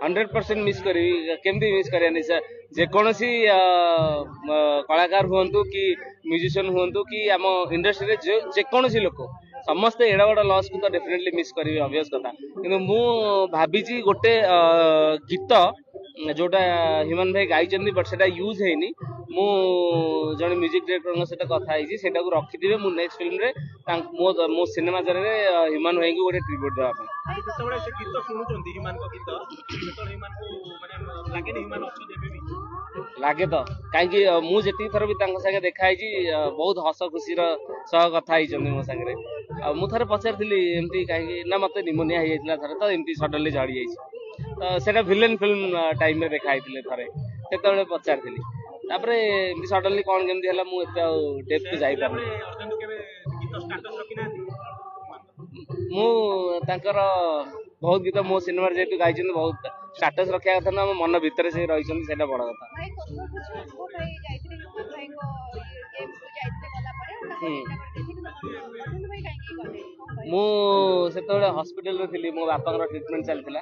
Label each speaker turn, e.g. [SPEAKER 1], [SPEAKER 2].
[SPEAKER 1] 100% miss करी केमती miss करानी जेकोसी कलाकार हूँ कि म्यूजिशियन हूँ कि आम इंडस्ट्री जेकोसी लोक समस्ते एड़ा बड़ा लॉस को तो डेफिनेटली मिस करी ऑब्वियस कथा कि मु भाभी गोटे गीत जोटा ह्यूमन भाई गाई बट से यूज है मु जन म्यूजिक डायरेक्टर सहित कथा से रखिथे मु नेक्स्ट फिल्म रे मो सिनेमा जरिए ह्यूमन भाई को गोटे ट्रिब्यूट देवा लगे तो कहीं मुझे थर भी संगे देखाई बहुत हस खुशी सह कथा मो सागर मु थे पचारि एमती कहीं ना मत निमोनिया हो थे तो एमती सडनली झड़ी जाइए तो सेटा विलेन फिल्म टाइम में देखाई थे से पचारि तापर सडनली कौन केमती है मुझे डेप को जाई मुझर बहुत गीत मो सिनेमा जेहतु गाई बहुत स्टाटस रखा कथा ना मन भितर से रही बड़ कथा मु से हॉस्पिटल रे थी मो बापा ट्रीटमेंट चलता